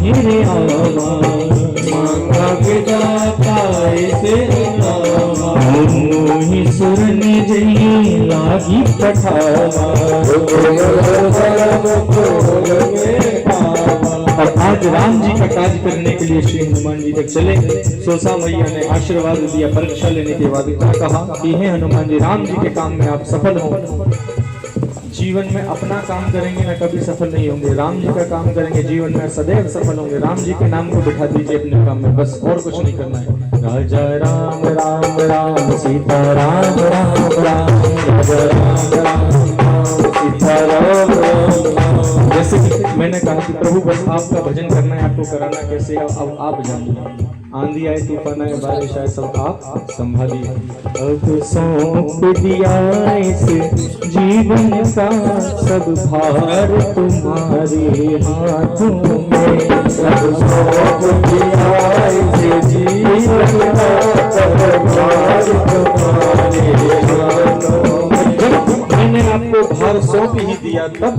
मेरे आवा, मांगा विदाता से मोहि सुरन जई लागी पठावा। और आज राम जी का कार्य करने के लिए श्री हनुमान जी तक चले। सोसा मैया ने आशीर्वाद दिया। परीक्षा लेने के बाद क्या कहा कि हे हनुमान जी, राम जी के काम में आप सफल हो। जीवन में अपना काम करेंगे ना कभी सफल नहीं होंगे, राम जी का काम करेंगे जीवन में सदैव सफल होंगे। राम जी के नाम को बिठा दीजिए अपने काम में, बस और कुछ नहीं करना है। राजा राम राम राम सीता राम राम राम, राजा राम राम सीता राम राम। जैसे कि मैंने कहा कि प्रभु बस आपका भजन करना है, आपको कराना कैसे है अब आप जानिए। आंधी आए तूफान आए बारिश आए सब आप संभालिए। अब सौंप दिया इस जीवन का सब भार तुम्हारे हाथों में। अब सौंप दिया इस जीवन का सब भार तुम्हारे हाथों में। जब मैंने आपको भार सौंप ही दिया तब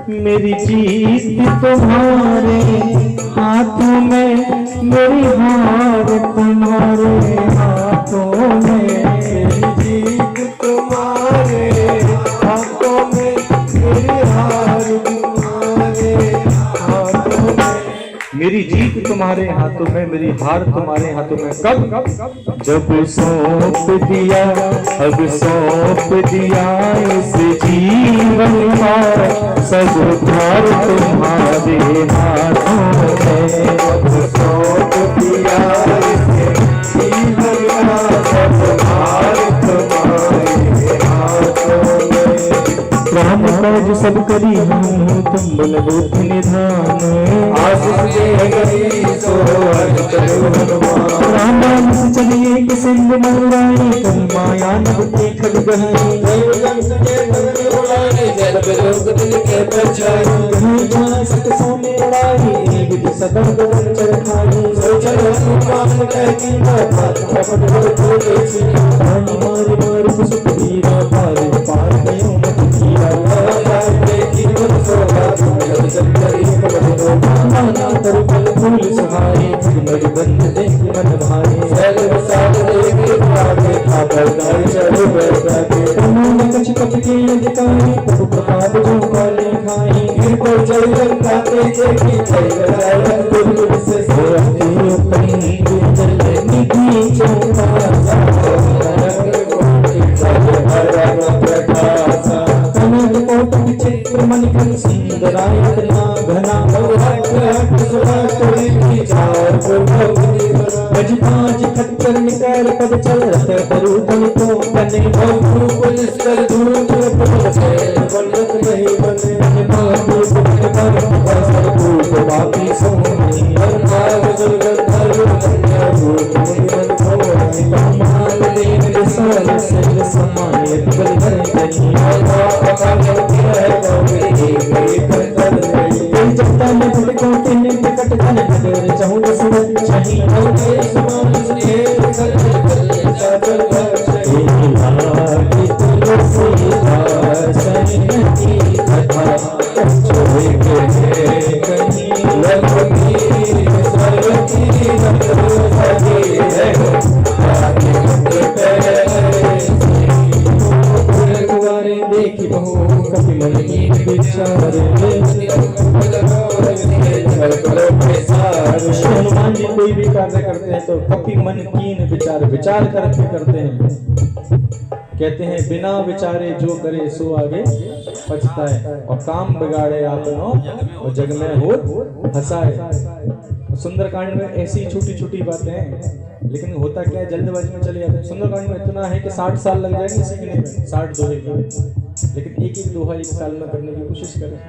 मेरी जीत तुम्हारे हाथों में, मेरी हार तुम्हारे हाथों में। मेरी जीत तुम्हारे हाथों में, मेरी हार तुम्हारे हाथों में। मेरी जीत तुम्हारे हाथों में, मेरी हार तुम्हारे हाथों में। कब? जब सौंप दिया, अब सौंप दिया इस जीवन का सब भार तुम्हारे हाथों में। अब सौंप दिया इस जीवन का सब भार तुम्हारे हाथों में। राम काज सब करी हूँ तुम बल बुद्धि निधान, आशीष दे गई सो हर चलो हनुमान। राम नाम से चलिए कि सिंध महुराई, कल माया नभ के खग गहरी। जल बिलोक दिल के परछाई, सत सोने उड़ाई विधि सदन गगन चरखाई। सो चलो हनुमान कह की बात प्रकट हो खोले छी। पानी मार मार सुख दीरा पार पार गयो मत कीरा। देखी मन सोहा जब जब करी पवन दो माना तर फल फूल सुहाए। मर बंद देख मन भाए, जल विशाल देख आगे खापर दाई चढ़ बैठा के। उन्होंने कछ कछ के अधिकारी प्रभु प्रताप जो काले खाई। गिर पर चढ़ लंका ते देखी चल गया दुर्ग से सोते अपनी जल निधि चौका। कनक कोट चित्र मणिकन सुंदराय घना गजपाज खच्चर निकर पद चल तरु तन को बने पुलिस कर धूप बनत नहीं बने। बापू पर बसर धूप बापी सोनी और भाग दुर्गंधर कन्या रूप मुनिवन भोई। माल देन विशाल सिर समाये बल भर गई। जगता में भटको तेने विकट धन नगर चाहूँ सुन चाही। समान सुने कर चाचल की तुलसी सन्नति कथा छोड़ के कहीं लखनी सरवती सजी है। देखी बहु कपि मन की विचार। हनुमान जी कोई भी कार्य करते हैं तो कपि मन कीन विचार, विचार करके करते हैं। कहते हैं बिना विचारे जो करे सो आगे पछताए, और काम बिगाड़े आपनो और जग में हो हंसाए। सुंदरकांड में ऐसी छोटी छोटी बातें हैं, लेकिन होता क्या है जल्दबाजी में चले जाते हैं। सुंदरकांड में इतना है कि 60 साल लग जाएंगे सीखने में, 60 दोहे में, लेकिन एक एक दोहा 1 साल में करने की कोशिश करें।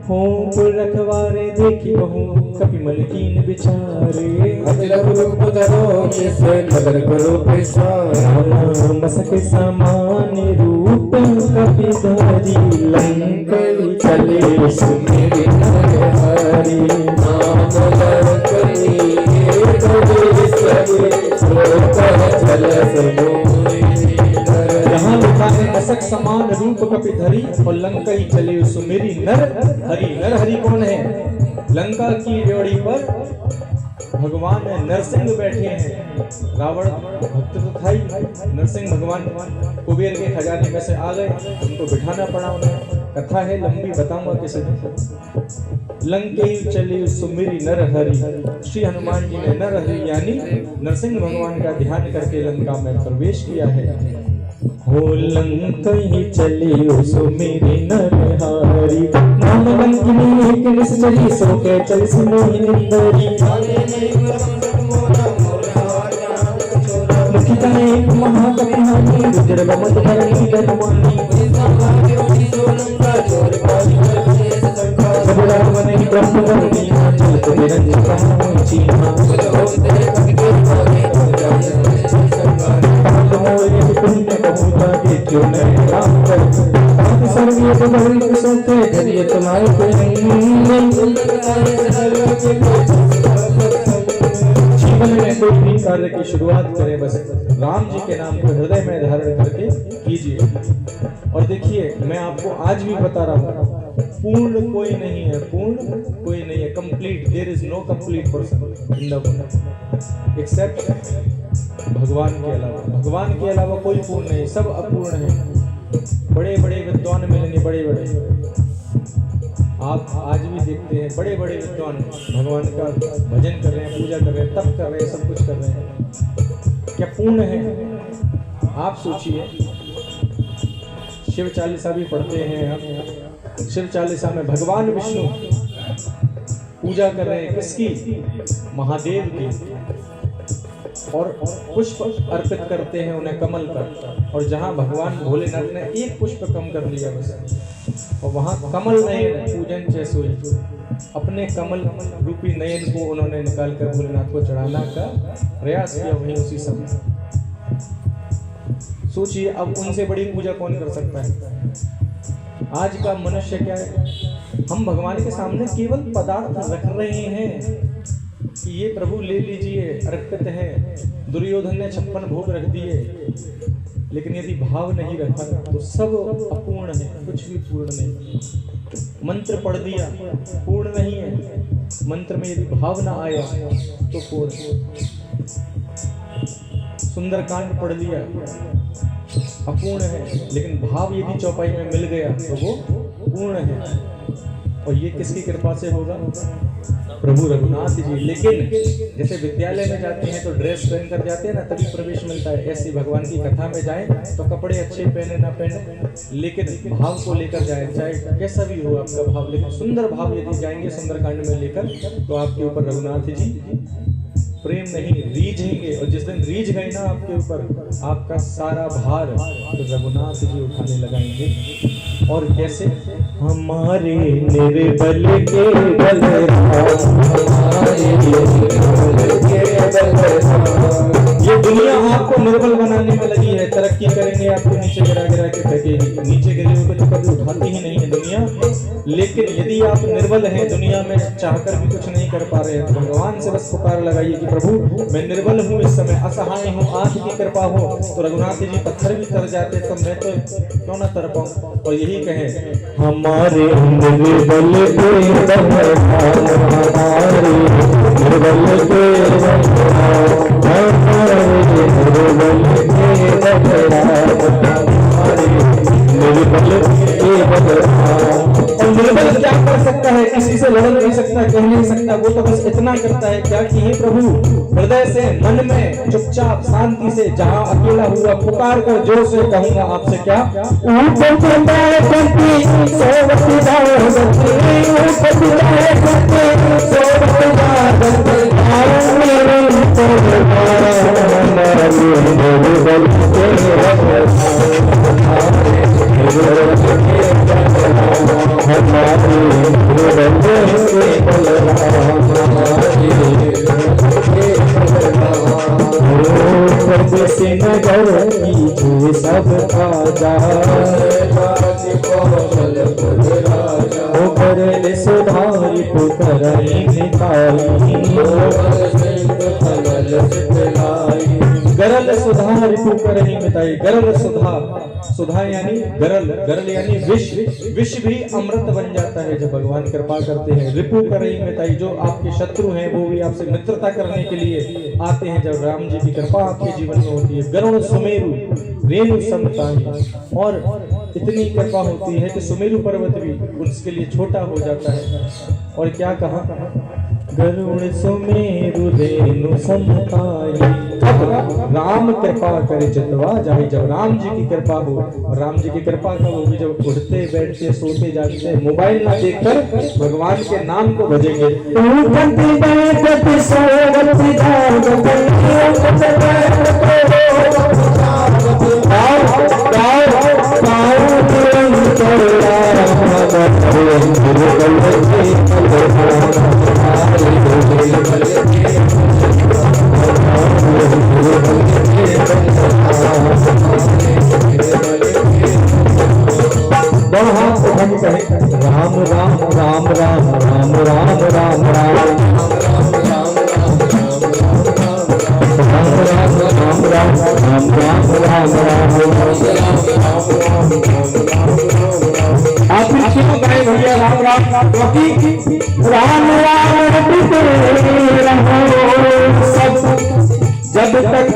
होंठ रखवारे देखी बहु कपि मन कीन विचारे। मसक समान रूप कपि धरी लंकई चले सुमेरि नरहरि। यहाँ लिखा है मसक समान रूप कपि धरी और लंकई चले सुमेरि नर हरि। नर हरि कौन है? लंका की ड्योढ़ी पर भगवान नरसिंह बैठे हैं। रावण भक्त तो था ही, नरसिंह भगवान कुबेर के खजाने में से आ गए, उनको बिठाना पड़ा उन्हें। कथा है लंबी, बताऊंगा किसी दिन। लंके चले सुमिरी नर हरि, श्री हनुमान जी ने नर हरि यानी नरसिंह भगवान का ध्यान करके लंका में प्रवेश किया है। हो लंकई चले सुमिरी नर हरि, नाम लंकिनी एक निश्चरी, सो के चल सुमोहि निंदरी। मुखिता एक महाकपिहानी, रुद्र बमत धरणी धर्मानी। सबुरावने ब्रह्मवर्णी, चलत निरंजन चीना। पुण्य कबूता के क्यों नहीं राम कर, आप सर्वियत भरी सोते धरिय तुम्हारे जीवन में कोई भी कार्य की शुरुआत करें बस राम जी के नाम को हृदय में धारण करके कीजिए। और देखिए मैं आपको आज भी बता रहा हूँ, पूर्ण कोई नहीं है, पूर्ण कोई नहीं है, complete, there is no complete person in the world except भगवान के अलावा। भगवान के अलावा कोई पूर्ण नहीं, सब अपूर्ण है। बड़े बड़े विद्वान मिलेंगे, बड़े बड़े, आप आज भी देखते हैं बड़े बड़े विद्वान भगवान का भजन कर रहे हैं, पूजा कर रहे हैं, तप कर रहे हैं, सब कुछ कर रहे हैं, क्या पूर्ण है? आप सोचिए, शिव चालीसा भी पढ़ते हैं हम, शिव चालीसा में भगवान विष्णु पूजा कर रहे हैं किसकी? महादेव की, और पुष्प अर्पित करते हैं उन्हें कमल पर। और जहां भगवान भोलेनाथ ने एक पुष्प कम कर लिया बस, और वहां कमल नयन पूजन जैसे हुई, अपने कमल रूपी नयन को उन्होंने निकाल कर भोलेनाथ को चढ़ाना का प्रयास किया वहीं उसी समय। सोचिए अब उनसे बड़ी पूजा कौन कर सकता है? आज का मनुष्य क्या है, हम भगवान के सामने केवल पदार्थ रख रहे हैं कि ये प्रभु ले लीजिए, अर्पित है। दुर्योधन ने 56 भोग रख दिए, लेकिन यदि भाव नहीं रखा तो सब अपूर्ण है, कुछ भी पूर्ण नहीं। मंत्र पढ़ दिया, पूर्ण नहीं है। मंत्र में यदि भाव ना आया तो पूर्ण है। सुंदरकांड पढ़ लिया, अपूर्ण है, लेकिन भाव यदि चौपाई में मिल गया तो वो पूर्ण है। और ये किसकी कृपा से होगा? प्रभु रघुनाथ जी। लेकिन जैसे विद्यालय में जाते हैं तो ड्रेस पहन कर जाते हैं ना, तभी प्रवेश मिलता है। ऐसी भगवान की कथा में जाएं तो कपड़े अच्छे पहने ना पहने, लेकिन भाव को लेकर जाए, चाहे कैसा भी हो आपका भाव, लेकिन सुंदर भाव यदि जाएंगे सुंदरकांड में लेकर तो आपके ऊपर रघुनाथ जी प्रेम नहीं रीझेंगे। और जिस दिन रीझ गए ना आपके ऊपर आपका सारा भार, तो रघुनाथ जी उठाने लगाएंगे। और कैसे? हमारे निर्बल के बलराम, ये दुनिया आपको निर्बल बनाने में लगी है। तरक्की करेंगे आपको नीचे गिरा गिरा के फेंकेगी, नीचे गिरे हुए तो कभी उठाती ही नहीं है दुनिया। लेकिन यदि आप निर्बल हैं, दुनिया में चाहकर भी कुछ नहीं कर पा रहे हैं, तो भगवान से बस पुकार लगाइए कि प्रभु मैं निर्बल हूँ, इस समय असहाय हूँ, आप की कृपा हो। तो रघुनाथ जी पत्थर भी तर जाते, तो मैं तो क्यों ना तर पाऊं। और यही कहे हमारे निर्बल के निर्बल क्या कर सकता है? किसी से लड़ नहीं सकता, कह नहीं सकता, वो तो बस इतना करता है क्या कि हे प्रभु, हृदय से मन में चुपचाप शांति से जहां अकेला हुआ पुकार कर जोर से कहूंगा आपसे क्या? सब सुधारी पुकरई निकाली गरल सुधा रिपु करहि मिताई। गरल सुधा, सुधा यानी गरल, गरल यानी विष, विष भी अमृत बन जाता है जब भगवान कृपा करते हैं। रिपु करहि मिताई, जो आपके शत्रु हैं वो भी आपसे मित्रता करने के लिए आते हैं जब राम जी की कृपा आपके जीवन में होती है। गरुण सुमेरु रेणु समताई, और इतनी कृपा होती है कि सुमेरु पर्वत भी उसके लिए छोटा हो जाता है। और क्या कहा, गरुण सुमेरु रेणु समताई। राम कृपा करे चितवा जाहि, जब राम जी की कृपा हो। और राम जी की कृपा कब होगी, जब उठते बैठते सोते जागते मोबाइल ना देखकर भगवान के नाम को भजेंगे। राम राम राम राम राम राम राम आप क्यों गाए भैया राम राम, क्योंकि राम राम सब जब तक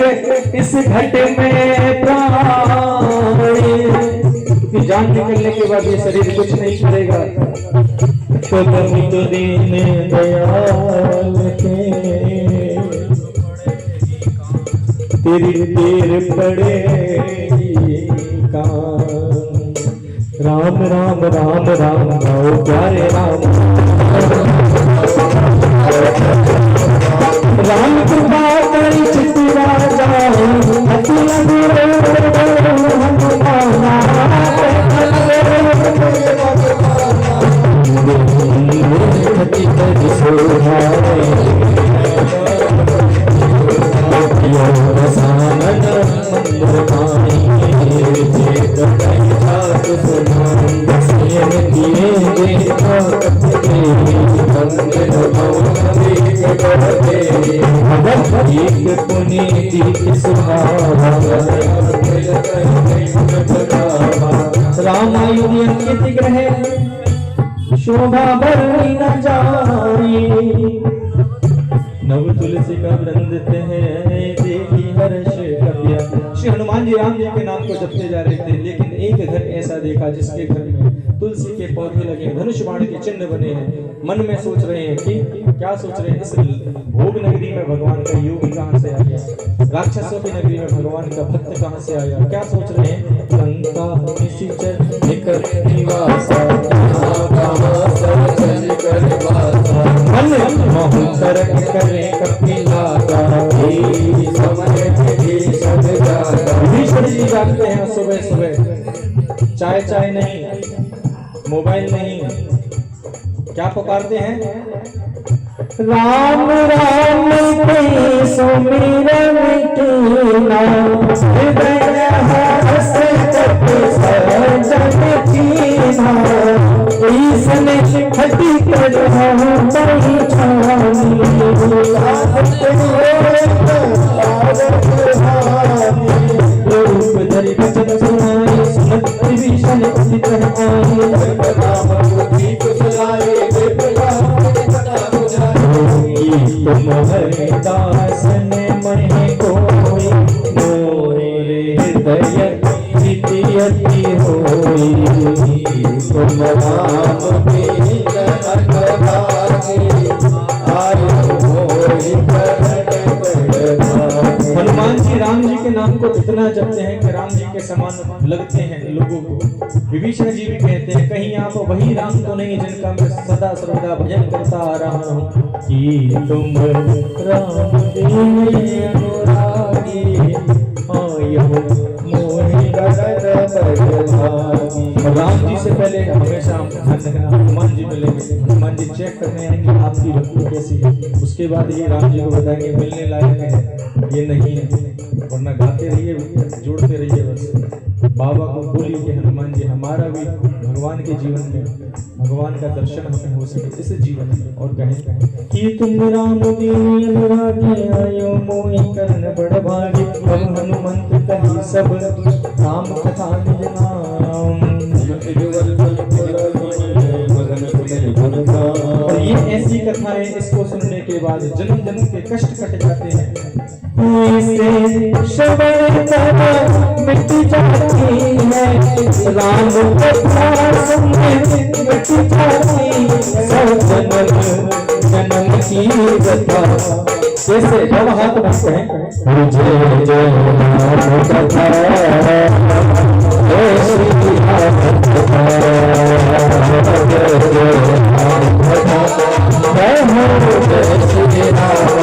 इस घट में कि जान निकलने के बाद ये शरीर कुछ नहीं करेगा। तो कभी तो दीन दयाल के तेरी देर पड़ेगी कान। राम राम राम राम गाओ प्यारे राम, राम कृपा करी चित्रा रामायुधि अंकित ग्रह शोभा भरनी न जाई। नव तुलसी का वृंद है देखी हर्ष कपिया। श्री हनुमान जी राम जी के नाम को जपते जा रहे थे, लेकिन एक घर ऐसा देखा जिसके घर में तुलसी के पौधे लगे, धनुष बाण के चिन्ह बने हैं। मन में सोच रहे हैं कि क्या सोच रहे हैं, इस भोग नगरी में भगवान का योग कहाँ से आ गया, राक्षसों की नगरी में भगवान का भक्त कहाँ से आया। क्या सोच रहे हैं, लंका जी जागते हैं सुबह सुबह, चाय चाय नहीं, मोबाइल नहीं, क्या पुकारते हैं, राम राम के सुमिरन कीना हृदय हर्ष सजन कीना। ईसन खटी कर रूप धरि वचन सुनाई सुनत विभीषण उदित तुम्हारे दास ने महे कोई मोरे हृदय प्रीति होई। तुम राम के हनुमान जी राम जी के नाम को इतना जपते हैं कि राम जी के समान लगते हैं लोगों को। विभीषण जी भी कहते हैं कहीं आप वही राम तो नहीं जिनका मैं सदा सर्वदा भजन करता आ रहा हूँ। कि तुम राम के अनुरागी राम जी से पहले हमेशा हनुमान जी मिलेंगे, हनुमान जी चेक करने आएंगे आपकी भक्ति कैसी है, उसके बाद ये राम जी को बताएंगे मिलने लायक है ये नहीं है, वरना गाते रहिए जोड़ते रहिए बस। बाबा को बोलिए कि हनुमान जी हमारा भी भगवान के जीवन में भगवान का दर्शन हमें हो सके इस जीवन में। और कहें कि तुम राम दीन अनुरागी आयो मोहि करण बड़ भागी, अब हनुमंत कही सब राम कथा निज नाम। और ये ऐसी कथाएं इसको सुनने के बाद जन्म जन्म के कष्ट कट जाते हैं। मिट जाती है राम कथा सुनने मिट जाती सब जन्म जन्म की कथा। जैसे जब हाथ बनते हैं जय जय राम कथा जय श्री राम कथा जय जय राम कथा जय हो जय श्री राम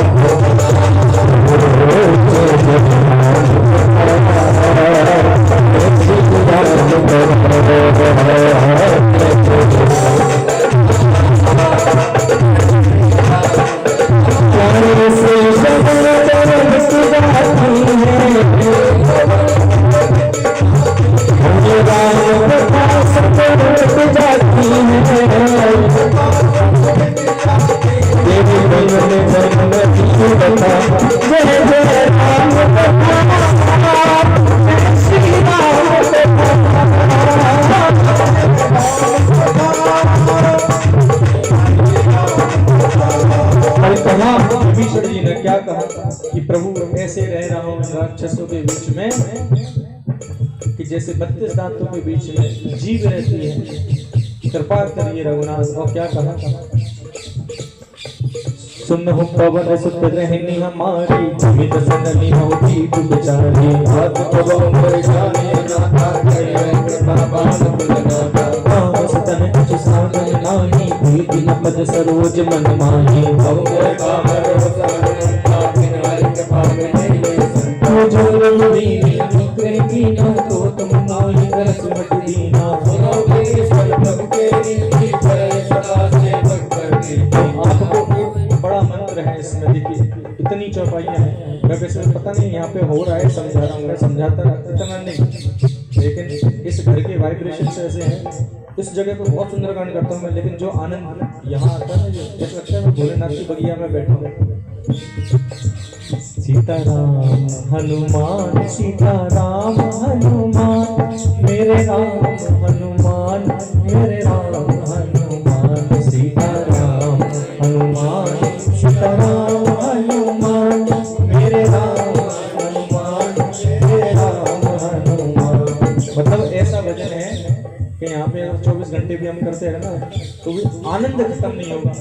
विभीषण जी ने क्या कहा कि प्रभु ऐसे रह रहा हूं राक्षसों के बीच में कि जैसे 32 दांतों के बीच में जीव रहती है, कृपा करिए रघुनाथ। और क्या कहा सुन हो पवन सुत रहनी हमारी मित सननी होती तू बेचारी हाथ पवन परेशानी नाथा करे बाबा सुलनाथा सतन कुछ साधन नाही प्रीति न पद सरोज मन माही अब मोर कामर होता बिन हरि के पावे नहीं जो रघुवीर अनुग्रह कीना तो तुम मोहि रस मत दीना सुनो के ईश्वर प्रभु के रीति पर सदा सेवक करते। आपको बड़ा मंत्र है इसमें, देखिए इतनी चौपाइयां हैं। मैं वैसे पता नहीं यहाँ पे हो रहा है, समझा रहा हूँ, मैं समझाता इतना नहीं, लेकिन इस घर के वाइब्रेशन ऐसे हैं। इस जगह को बहुत सुंदर गान करता हूँ मैं, लेकिन जो आनंद यहाँ आता है जैसे लगता है मैं भोलेनाथ की बगिया में बैठा हूँ। सीताराम हनुमान सीताराम हनुमान मेरे राम हनुमान मेरे राम हनुमान सीताराम हनुमान सीताराम हनुमान मेरे राम हनुमान मेरे राम हनुमान। मतलब ऐसा वचन है कि यहाँ पे 24 घंटे भी हम करते हैं ना तो भी आनंद खत्म नहीं होगा।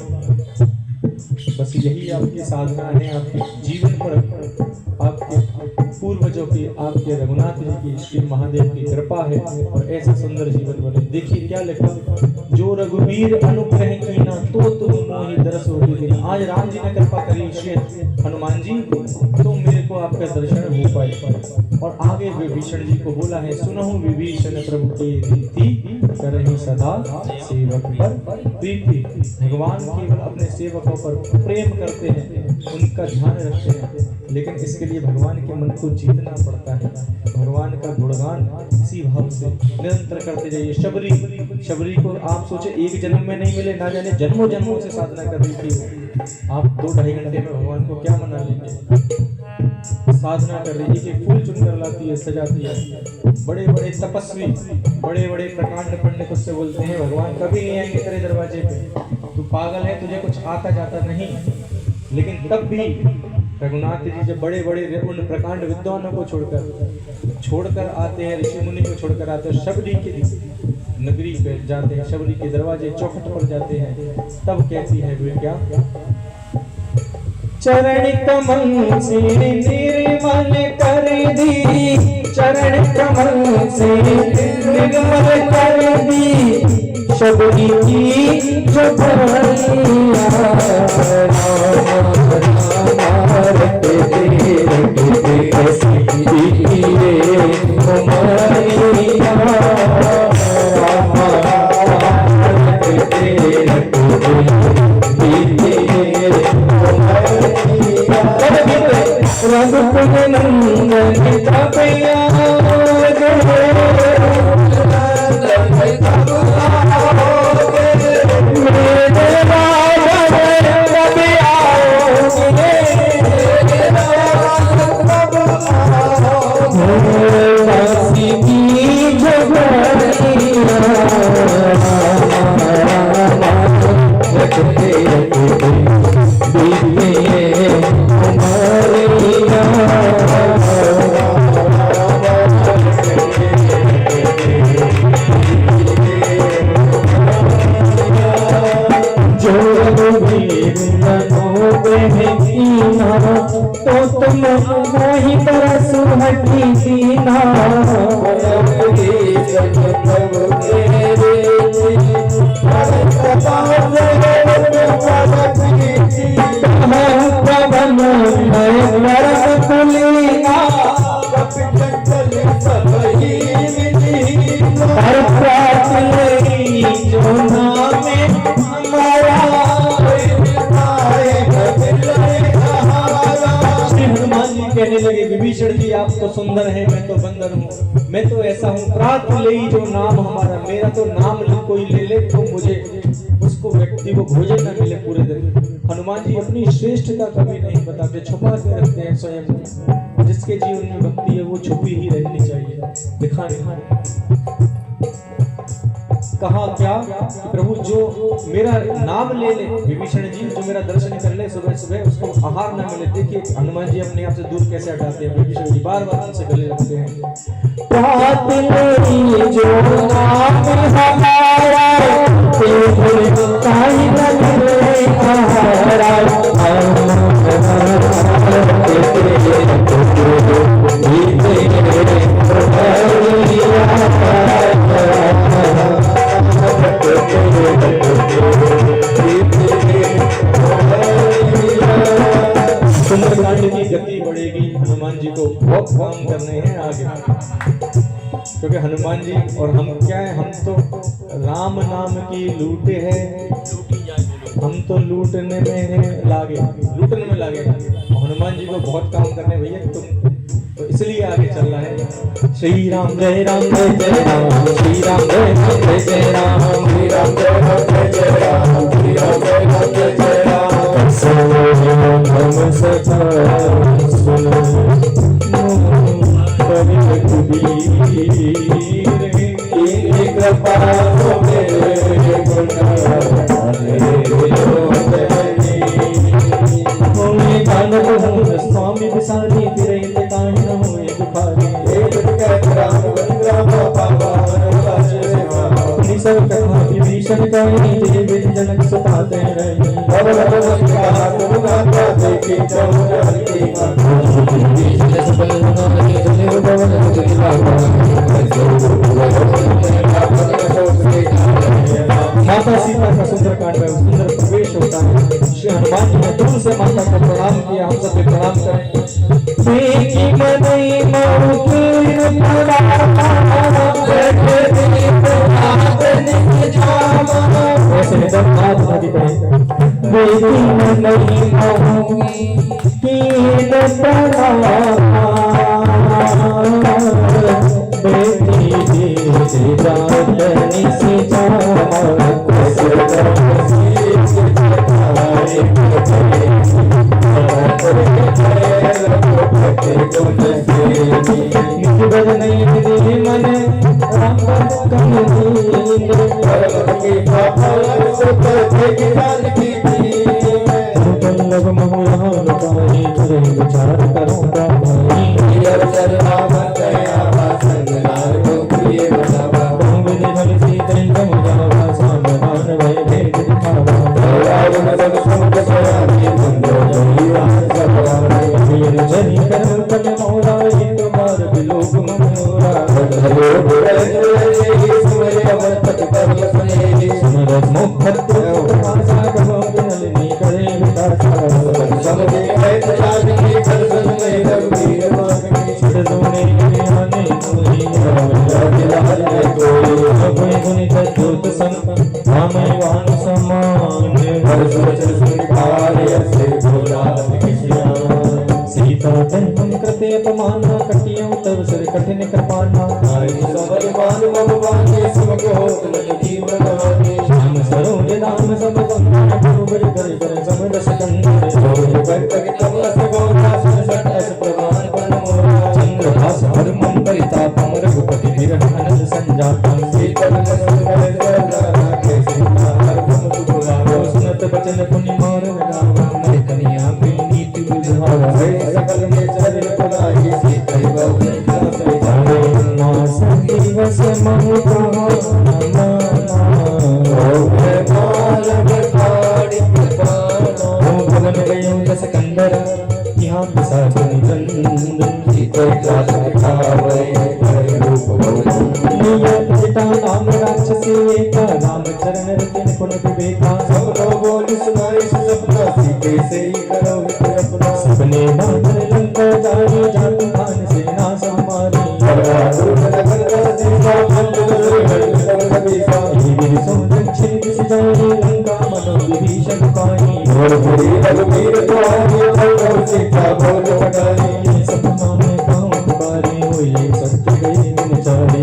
बस यही आपकी साधना है, आपके जीवन पर आपके पूर्वजों की, आपके रघुनाथ जी की, श्री महादेव की कृपा है और ऐसा सुंदर जीवन बने। देखिए क्या लिखा, जो रघुवीर अनुग्रह कीना तो तुम मोहि दरस होती। आज राम जी ने कृपा करी श्री हनुमान जी तो मेरे को आपका दर्शन हो पाए। और आगे विभीषण जी को बोला है सुनहु विभीषण प्रभु की रीति करहि सदा सेवक पर प्रीति। भगवान केवल अपने सेवकों पर प्रेम करते हैं, उनका ध्यान रखते हैं, लेकिन इसके लिए भगवान के मन को जीतना पड़ता है। भगवान का गुणगान इसी भाव से निरंतर करते जाइए। शबरी को आप सोचे एक जन्म में नहीं मिले, ना जाने जन्मों जन्मों से साधना कर रही थी। आप 2-2.5 घंटे में भगवान को क्या मना लेंगे। साधना कर रही है, फूल चुनकर लाती है, सजाती है। बड़े बड़े तपस्वी, बड़े बड़े प्रकांड पंडित उससे बोलते हैं भगवान कभी नहीं आएंगे तेरे दरवाजे पे, तू पागल है, तुझे कुछ आता जाता नहीं। लेकिन तब भी रघुनाथ जी जब बड़े बड़े उन प्रकांड विद्वानों को छोड़कर आते हैं, ऋषि मुनि को छोड़कर आते हैं, शबरी की नगरी पे जाते हैं, शबरी के दरवाजे चौखट पर जाते हैं, तब कहती है वे क्या, चरण कमल से निर्मल कर दी, चरण कमल से निर्मल कर दी शबरी की जो भैया रघुकुल तुम मोहि तरस हटी दीना कहने लगे विभीषण जी आप तो सुंदर हैं, मैं तो बंदर हूँ, मैं तो ऐसा हूँ, प्रात ले जो नाम हमारा, मेरा तो नाम कोई ले ले तो मुझे उसको व्यक्ति को भोजन न मिले पूरे दिन। हनुमान जी अपनी श्रेष्ठता कभी नहीं बताते, छुपा के रखते हैं स्वयं को। जिसके जीवन में भक्ति है वो छुपी ही रहनी चाहिए, दिखाने कहा क्या प्रभु जो मेरा नाम ले ले, विभीषण जी जो मेरा दर्शन कर ले सुबह सुबह उसको आहार न मिले। देखिए हनुमान जी अपने आप से दूर कैसे हटाते हैं, विभीषण जी बार बार उनसे गले लगते हैं। जो नाम हमारा सुंदरकांड की गति बढ़ेगी, हनुमान जी को बहुत काम करने हैं आगे, क्योंकि हनुमान जी और हम क्या है, हम तो राम नाम की लूटे हैं, हम तो लूटने में लागे, लूटने में लागे। हनुमान जी को बहुत काम करने भैया तुम, तो इसलिए आगे चल रहा है। श्री राम जय राम जय जय राम, श्री राम जय जय जय राम, श्री राम जय जय राम, श्री राम जय जय राम। हम सदा सुनो कवि कबीर की कृपा हो मेरे गुण स्वामी विसारी फिरे काहिन होए दुखारी, सब कथा विभीषण कही जे व्यंजनक सुताते रही। माता सीता का सुंदरकांड में सुंदर प्रवेश होता है। श्री हनुमान जी ने दूर से माता को प्रणाम किया, हम सब भी प्रणाम करें। ऐसे निधन हाथ नदी कठिन कृपाना सरोज नाम सब चंद्रभास हर मन परितापम रघुपति विरहन संजातम सुनत बचन पुनि मार कनिया नीति बुझावा सकल में चरित ऐसे ही करो अपना सपने बांधर लंका जारी जात खान सेना समारी वीर सो दक्षिण दिस जारी लंका मनो विभीषण पाई सपना में पाँव पुकारे हुए सत्य गए चारी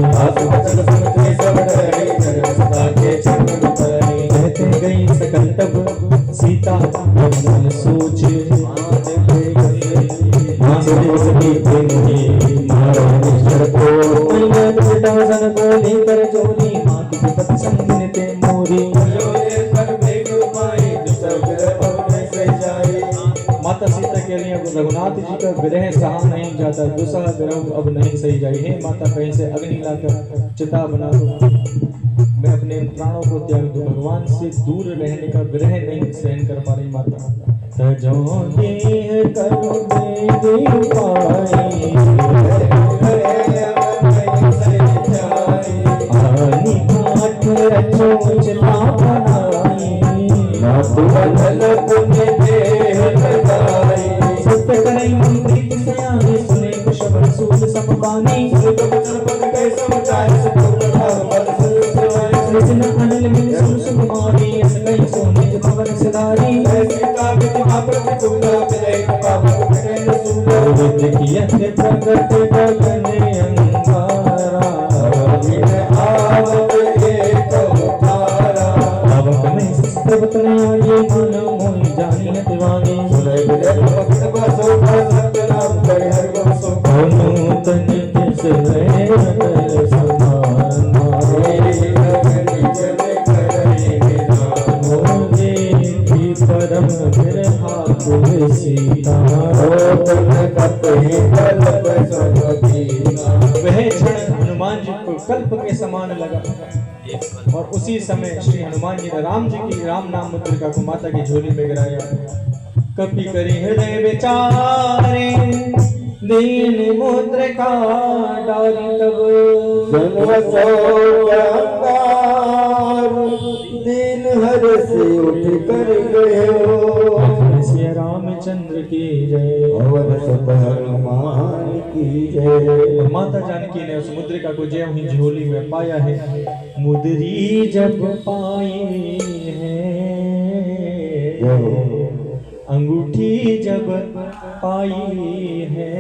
कहते गई सकल तब सीता मन सोच लेकर चोरी मात विपत संगिन ते मोरी माता सीता के लिए रघुनाथ जी का विरह सहा नहीं जाता, दूसरा विरह अब नहीं सही जाए। हे माता कहीं से अग्नि लाकर चिता बना दो, मैं अपने प्राणों को त्याग दूं, भगवान से दूर रहने का विरह नहीं सहन कर पा रही माता। तजो देह करो देवी पाई आनी घाट रचो चिता बनाई बदल पुण्य देह लगाई सत्य करई मंत्री सयानी सुने कुशल सूल समपानी कृष्ण अनिल में सुकुमारी अस कई सोने भवन सिधारी देखिए प्रगट गगन अंगारा आवक में सस्तवत ने आये मन मोहि जानी है दीवानी नूतन किस परम सीता वह क्षण हनुमान जी को कल्प के समान लगा और उसी समय श्री हनुमान जी ने राम जी की राम नाम मुद्रिका को माता की झोली में गिराया। कपि करी हृदय विचारे दीन मुद्रिका डाली तब दीन हर से उठ कर गए श्री रामचंद्र की जय और हनुमान की जय। माता जानकी ने उस मुद्रिका को जय हुई झोली में पाया है। मुद्री जब पाई है अंगूठी जब पाई है।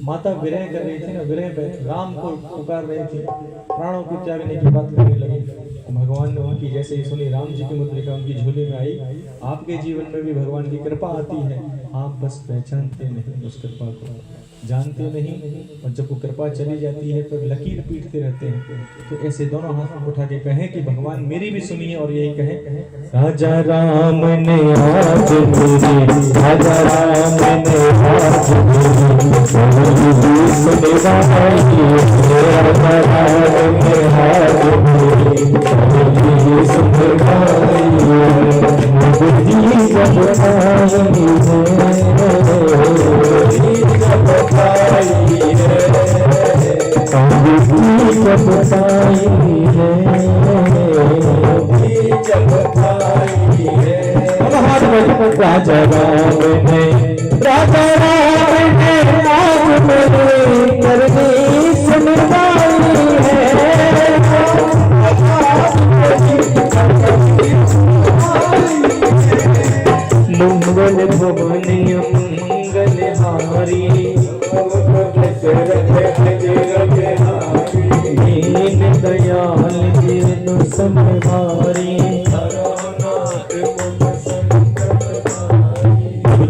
माता विरह कर रही थी ना, विरह पे राम को पुकार रही थी, प्राणों को त्यागने की बात करने लगी। भगवान ने उनकी जैसे ही सुनी, राम जी की मुद्रिका उनकी झोली में आई। आपके जीवन में भी भगवान की कृपा आती है, आप बस पहचानते नहीं उस कृपा को, जानते नहीं, और जब वो कृपा चली जाती है तो लकीर पीटते रहते हैं। तो ऐसे दोनों हाथ उठा के कहें कि भगवान मेरी भी सुनिए, और यही कहें राजा राम ने आज मेरी, राजा राम ने आज राजा राम ने, राजा राम ने आज मेरी करनी सुनवाई है। मंगल भवन मंगल हारी दीन दयाल दीन संभारी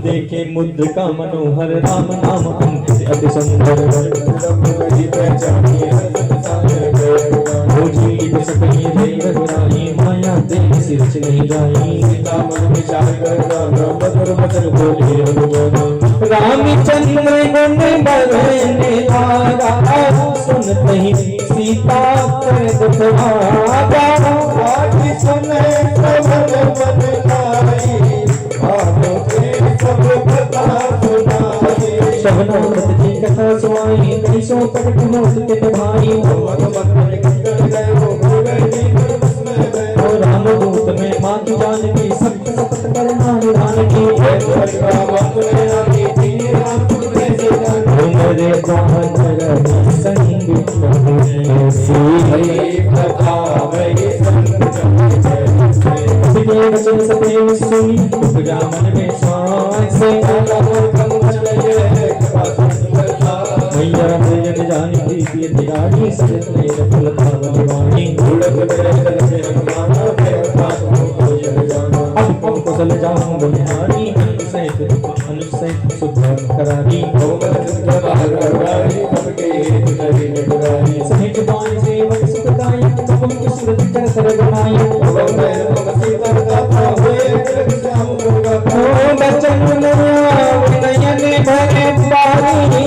देखे मुद्द का मनोहर राम नाम अति सुंदर माया तेरी सिरच नहीं जाई। रामचंद्र गुण बरने वाला सुनते ही सीता कर दुखवारा सुने शबनामत की कथा सुनाई, कैसो कटक मोत के भाई राम दूत में मात जानकी सत्य सत्य करना निधान की मेरे बाहर रही संग वचन सदैव सुनी उपजा मन में सांस मैया जन जानी प्रीति तिगाड़ी सजन मेरे फल भावनी अब कौशल जाऊं बनिहारी अनुसहित शुद्ध करारी सहित बाण सेवक सुखदाई कपम सुरत कर सरगनाई बचन नयन भरे पारी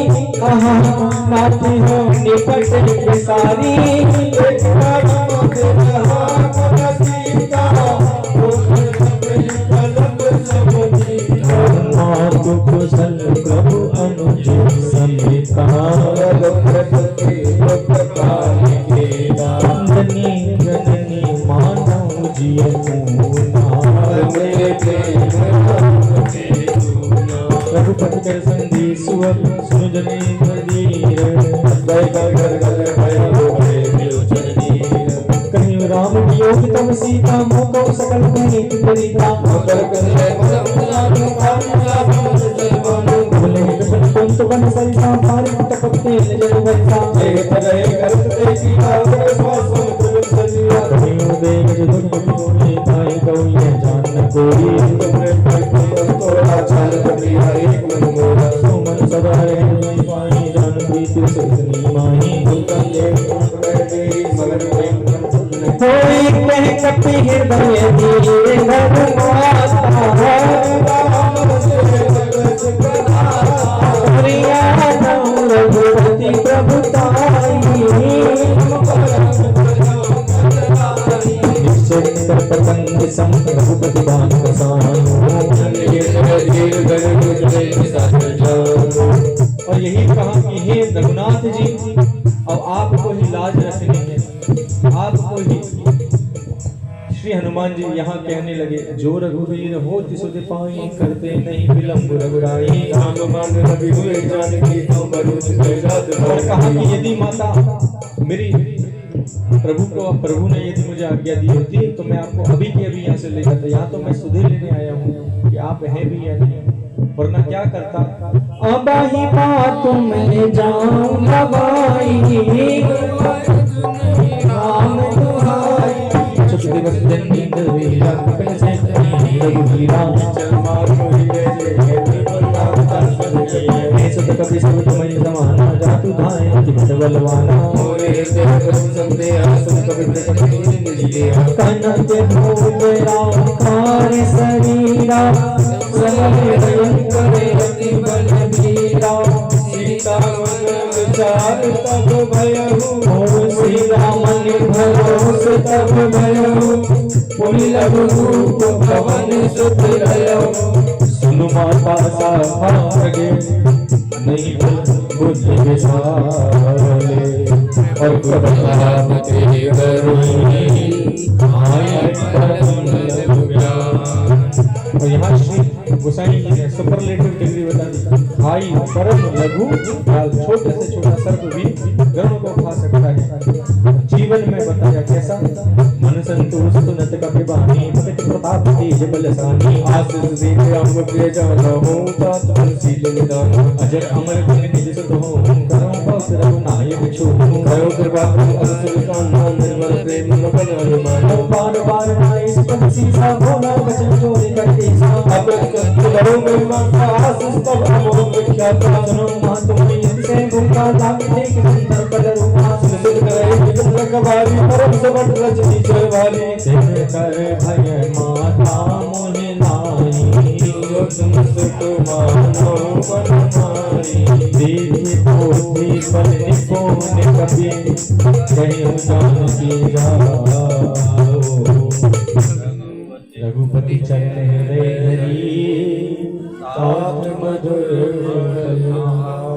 नाती हो निपट सारी कुशल प्रभु अनुज समेता जननी जननी मानव जिय रघुपति कर संधि सुअर सुन जने धीर कहीं राम योग तब सीता मोको सकल प्रीत करिता पंत बन सरिता पारी तपते जल वैसा कहीं देव जगत कोई भाई गौये जान कोई सुमन सदा है पाई जान प्रीति सजनी माही कोई कह कपि हृदय दिए रघुपति प्रभुताई निश्चय पतंग सम रघुपति बाण और यही कहा कि हे रघुनाथ जी अब आपको ही लाज रखनी है आपको ही। श्री हनुमान जी यहाँ कहने लगे जो रघुवीर हो तिसु पाई करते नहीं विलंब रघुराई और कहा कि यदि माता मेरी प्रभु ने यदि मुझे आज्ञा दी होती तो मैं आपको अभी के अभी यहाँ से ले जाता। यहाँ तो मैं सुधे लेने आया हूँ कि आप हैं भी या नहीं, वरना क्या करता अब ही बात मैं जाऊं लगाई राम दुहाई छुप दिवस जन्मी दवेला कपन से रघुवीरा मैं सुत कपि सब तुम्हें समाना जातु धाय तित बलवाना कनक भोगे राम शरीरा समय भयंकर अति बलवीरा सीता मन विचार तब भयहु सीता मन भरोस तब भयहु पुनि लघु रूप भवन सुत रहु सुनु माता सागे नहीं बुद्धि विसारे और प्रभाव तेरे करुणी और यहाँ श्री गोसाई जी ने सुपरलेटिव डिग्री बता दी भाई परम लघु छोटे से छोटा सर्प भी गरुड़ को खा सकता है। जीवन में बताया कैसा मन संतोष सुनत कपि बानी पतित प्रताप तेज बलसानी आशीष देख अंग प्रिय जान हो तात तुलसी निदान अजर अमर गुण निज सुत हो करो बस रघुनायक छो करो कृपा असुर कान्हा निर्मल प्रेम न हनुमान बार बार नाई तुलसी सा भोला वचन चोरी करके सा अब करो महिमा आशीष तब अमोघ विख्यात सुनो मां तुम्हें से भूखा लाग देख सुंदर कलर रूपा सुन करे विघ्न कबारी परम सबट रजनी जयवाली सिर कर भय माता मोहि नाई जो तुम सुख मानो बनमाई देवी पोथी पल निपुण कपि कहीं जानकी जाओ रघुपति चरण हृदय धरी तात मधुर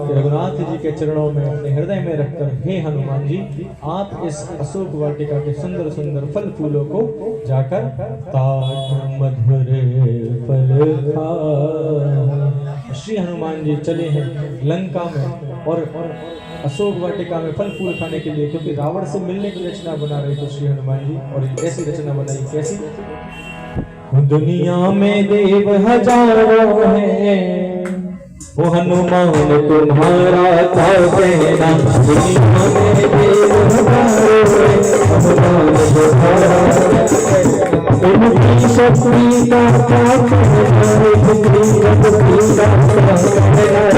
रघुनाथ जी के चरणों में अपने हृदय में रखकर हे हनुमान जी आप इस अशोक वाटिका के सुंदर सुंदर फल फूलों को जाकर तात मधुर था। श्री हनुमान जी चले हैं लंका में और अशोक वाटिका में फल फूल खाने के लिए, क्योंकि रावण से मिलने की रचना बना रहे थे श्री हनुमान जी। और ऐसी रचना बनाई, कैसी? दुनिया में देव हजारों हैं, वो हनुमान तुम्हारा क्या कहना। दुनिया में देव हजारों हैं, हनुमान तुम्हारा क्या कहना। उनकी शक्ति का क्या कहना, उनकी शक्ति का क्या कहना।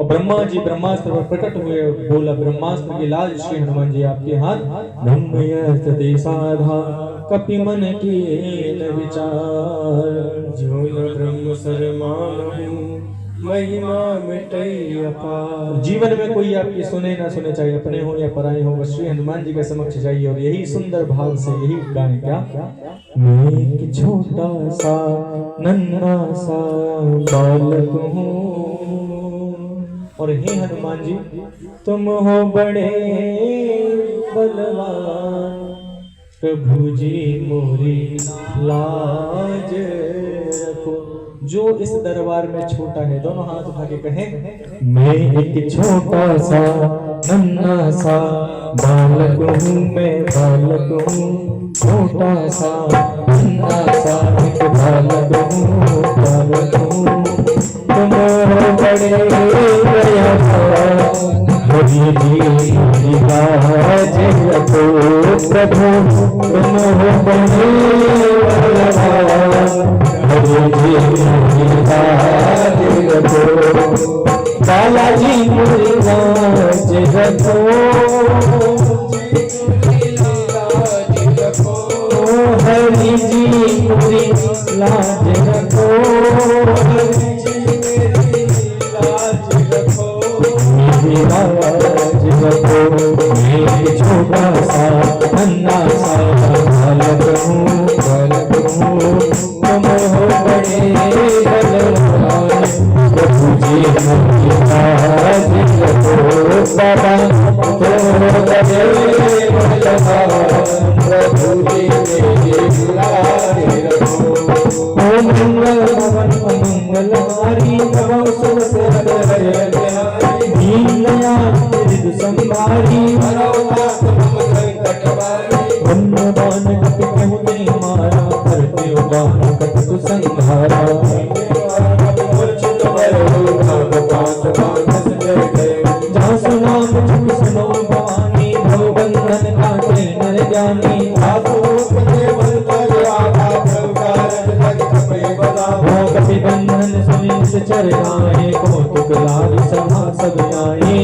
ब्रह्मा जी ब्रह्मास्त्र पर प्रकट हुए, बोला ब्रह्मास्त्र के लाल श्री हनुमान जी आपके हाथ। ब्रह्मयस्ते साधा कपि मन की न विचार, जो न ब्रह्म सरमानहु महिमा मिटई अपार। जीवन में कोई आपकी सुने ना सुने, चाहे अपने हो या पराए हो, बस श्री हनुमान जी के समक्ष जाइए और यही सुंदर भाव से यही गाएं। क्या? मैं एक छोटा सा नन्हा सा बालक हूँ, और हे हनुमान जी तुम हो बड़े बलवान, प्रभु जी मोरी लाज रखो। जो इस दरबार में छोटा है, दोनों हाथ उठा के कहें, मैं एक छोटा सा नन्हा सा बालक हूँ, मैं बालक हूँ, छोटा सा नन्हा सा एक बालक हूँ, बालक हूँ। तुम हो बड़े लाज रखो, प्रभु तुम हो बड़े बालाजी मुझे लाज रखो, हरि जी मुझे लाज रखो, लाज रखो। मैं छोटा सा नन्हा सा बालक हूँ, बालक हूँ, तुम हो बड़े बलवान, प्रभु जी मुझे लाज रखो। बाबा तुम हो बड़े बलवान, प्रभु जी मुझे लाज रखो। ओम मंगल भवन मंगलहारी, भव सुर संभारी, ब्रह्मवान कपि कहु नहीं मारा, संकट कुसंहारा। जहाँ सुनाम चुप सुनो भवानी, भव बंधन काटे नर ज्ञानी। हो कपि बंधन सुनित चरणाए, कौतुक लारि सभा सब आए।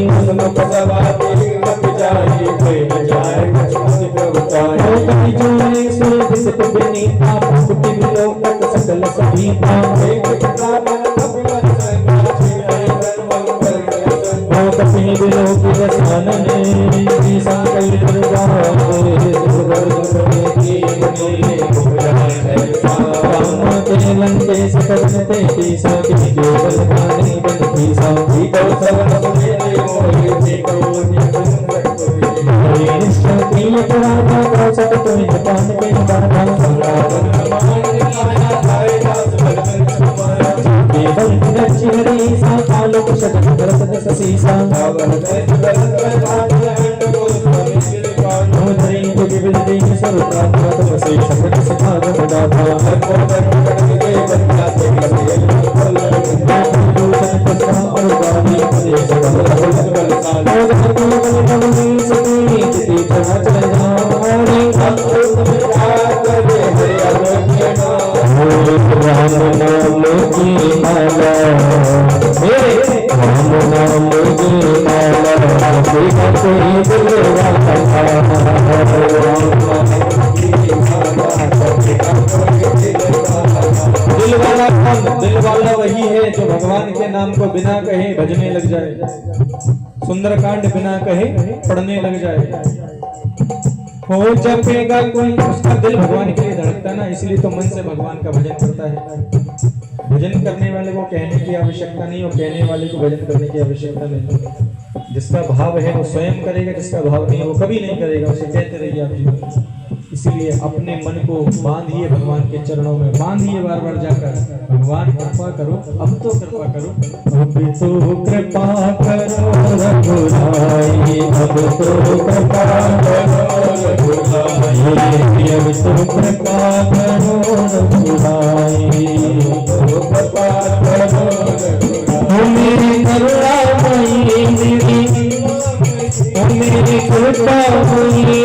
हो कपि जोड़े सुर दिसत बिनीता, कुटि विलोकत सकल सभीता। हो कपि विलोक रसानने, संकल्प गावे राम के लंकेश कवन ते पीसा, कि केवल गाने बन पीसा। कौशल तुम्हें जपान के बाधा, केवल हरि सा कालो कुशल करत ससीसा। धरी को विविधि सर्वता तमसे शपथ सिखारम दाता। दिल वाला वही है जो भगवान के नाम को बिना कहे भजने लग जाए, सुंदरकांड बिना कहे पढ़ने लग जाए। हो जपेगा कोई, उसका दिल भगवान के लिए धड़कता ना, इसलिए तो मन से भगवान का भजन करता है। भजन करने वाले को कहने की आवश्यकता नहीं, और कहने वाले को भजन करने की आवश्यकता नहीं। जिसका भाव है वो स्वयं करेगा, जिसका भाव नहीं है वो कभी नहीं करेगा। उसे कहते रहिए आप जीवन। इसलिए अपने मन को बांधिए भगवान के चरणों में, बांधिए बार बार जाकर, भगवान कृपा करो, अब तो कृपा करो, अब तो कृपा करो रघुराई, अब तो कृपा करो रघुराई, अब तो कृपा करो रघुराई, मेरी करुणा हुई, मेरी कृपा हुई,